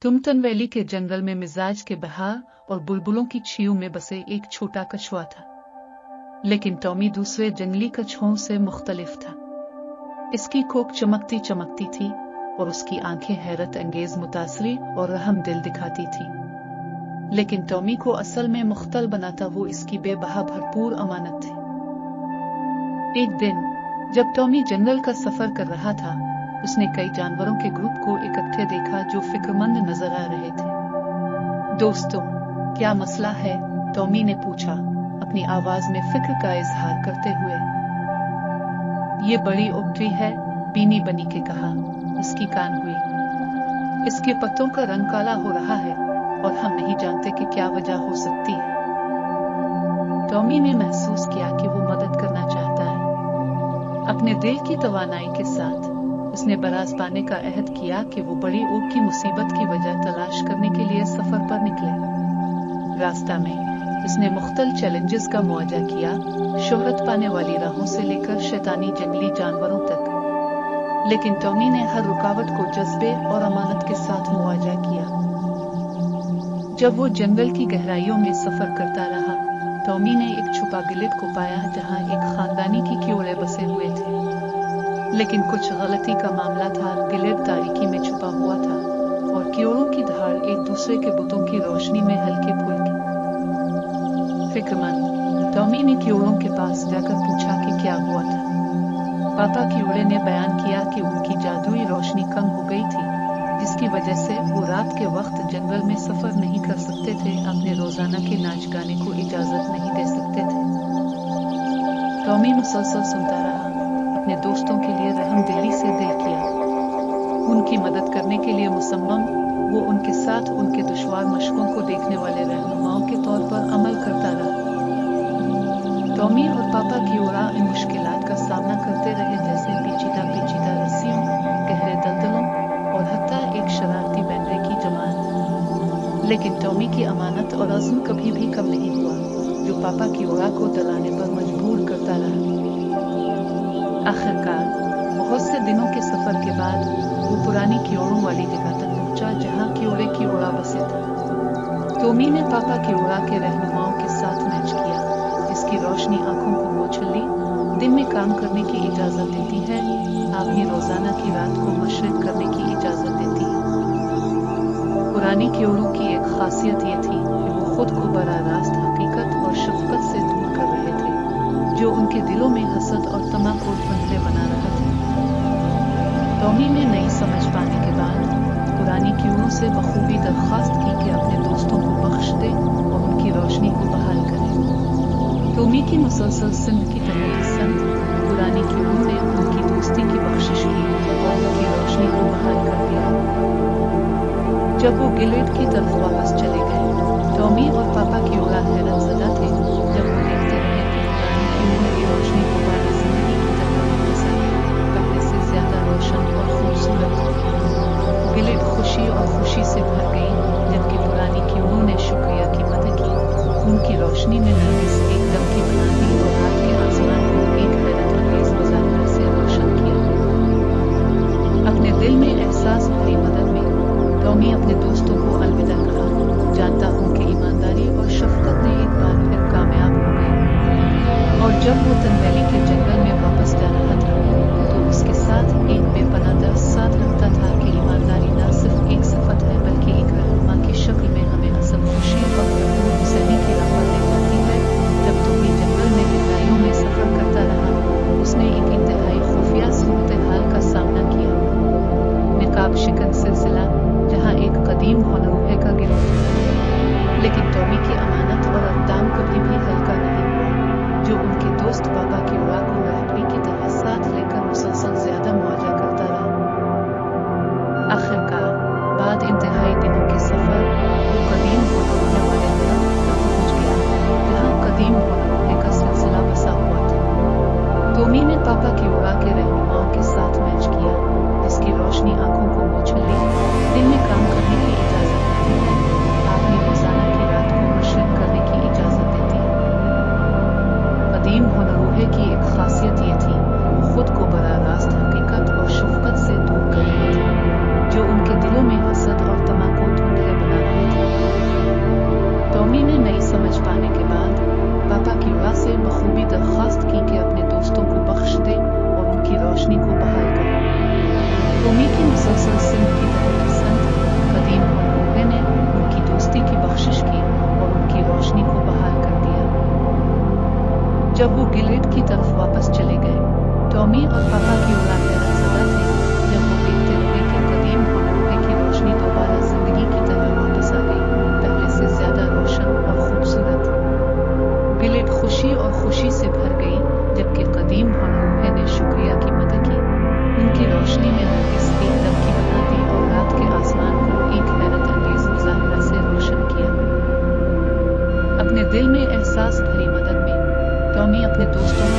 टुमटन valley के जंगल में मिजाज के बहार और बुलबुलों की छीऊ में बसे एक छोटा कछुआ था। लेकिन टॉमी दूसरे जंगली कछुओं से मुख्तलिफ था। इसकी कोख चमकती चमकती थी और उसकी आंखें हैरत अंगेज मुतासरी और रहम दिल दिखाती थी। लेकिन टॉमी को असल में मुख्तल बनाता वो इसकी बेबहा भरपूर अमानत थी। एक दिन जब टॉमी जंगल का सफर कर रहा था, उसने कई जानवरों के ग्रुप को इकट्ठे देखा जो फिक्रमंद नजर आ रहे थे। दोस्तों, क्या मसला है? टॉमी ने पूछा, अपनी आवाज में फिक्र का इजहार करते हुए। ये बड़ी उगटी है, बीनी बनी के कहा। इसकी कान हुई। इसके पत्तों का रंग काला हो रहा है और हम नहीं जानते कि क्या वजह हो सकती है। टॉमी ने महसूस किया कि वो मदद करना चाहता है। अपने दिल की तवानाई के साथ उसने बरास पाने का अहद किया कि वो बड़ी ऊग की मुसीबत की वजह तलाश करने के लिए सफर पर निकले। रास्ता में उसने मुख्तल चैलेंजेस का मुआवजा किया, शोहरत पाने वाली राहों से लेकर शैतानी जंगली जानवरों तक। लेकिन टॉमी ने हर रुकावट को जज्बे और अमानत के साथ मुआवजा किया। जब वो जंगल की गहराइयों में सफर करता रहा, टॉमी ने एक छुपा गिलेट को पाया जहां एक खानदानी की क्योड़े बसे हुए थे। लेकिन कुछ गलती का मामला था। गिलेट तारीकी में छुपा हुआ था और क्योड़ों की धार एक दूसरे के बुतों की रोशनी में हल्के फुल्के। फिक्रमंद टॉमी ने क्योड़ों के पास जाकर पूछा कि क्या हुआ था। पापा क्योड़े ने बयान किया कि उनकी जादुई रोशनी कम हो गई थी, जिसकी वजह से वो रात के वक्त जंगल में सफर नहीं कर सकते थे, अपने रोजाना के नाच गाने को इजाजत नहीं दे सकते थे। टॉमी मुसलसल सुनता रहा, अपने दोस्तों के लिए रहमदिली से दिल किया, उनकी मदद करने के लिए मुसम्मम। वो उनके साथ उनके दुश्वार मशकों को देखने वाले रहनुमाओं के तौर पर अमल करता रहा। टॉमी और पापा क्योड़ा इन मुश्किलात का सामना करते रहे, जैसे पेचीदा पेचीदा रस्सियों, गहरे दलदलों और हत्ता एक शरारती बैंडे की जमात। लेकिन टॉमी की अमानत और अज़्म कभी भी कम नहीं हुआ, जो पापा क्योड़ा को दलाने पर मजबूर करता रहा। आखिरकार बहुत से दिनों के सफर के बाद वो पुरानी क्योड़ों वाली जगह तक पहुंचा जहां क्योड़े क्योड़ा बसे था। टॉमी ने पापा क्योड़ा के रहनुमाओं के साथ मैच किया, जिसकी रोशनी आंखों को मोचली दिन में काम करने की इजाजत देती है, अपनी रोजाना की रात को मशरिक करने की इजाजत देती है। पुरानी क्योड़ों की एक खासियत ये थी कि वो खुद को बराह रास्त हकीकत और शफकत से दूर कर रहे थे, जो उनके दिलों में हसद और तमा को धुंधले बना रहा था। टॉमी ने नई समझ पाने के बाद पुरानी क्योड़ों से बखूबी दरख्वास्त की कि अपने दोस्तों को बख्श दे और उनकी रोशनी को बहाल करे। टॉमी की मुसलसल सिंध की तरह की संत पुरानी क्योड़ों ने उनकी दोस्ती की बख्शिश की और उनकी रोशनी को बहाल कर दिया। जब वो गिलेट की तरफ वापस चले गए, टॉमी और पापा क्योड़ा हैरत ज़दा थे जब वो देखते रहे कि पुरानी क्योड़ों की रोशनी दोबारा जिंदगी की तरफ वापस आई, पहले से ज्यादा रोशन और खूबसूरत। गिलेट खुशी और खुशी से भर गई, जबकि पुरानी क्योड़ों ने शुक्रिया की मदद की। उनकी रोशनी ने नरगिस एक दमकी बना दी और रात के आसमान को एक हैरत अंगेज मज़ाहिर से रोशन किया। अपने दिल में एहसास भरी मदद में टॉमी अपने दोस्तों को अलविदा कहा, जानता हूं कि ईमानदारी और शफकत ने एक बार फिर कामयाब हो गई। और जब वो टन वैली के जंगल में वापस जा रहा था, तो उसके साथ एक बेपनाह दर्द साथ रखता था कि ईमानदारी न सिर्फ एक सिफत है, बल्कि एक रहनुमा की शक्ल में हमें असल खुशी और भरपूर हुसैनी की राह पर ले जाती है। जब टॉमी जंगल में गहराइयों में सफर करता रहा, उसने एक इंतहाई खुफिया सूरत-ए-हाल का सामना किया। निकाब शिकन सिलसिला, जहां एक कदीम होनरूहे का गिरोह था। लेकिन टॉमी की अमानत और अक़दाम कभी भी हल्का नहीं हुआ, जो उनके दोस्त पापा क्योड़ा دوستوں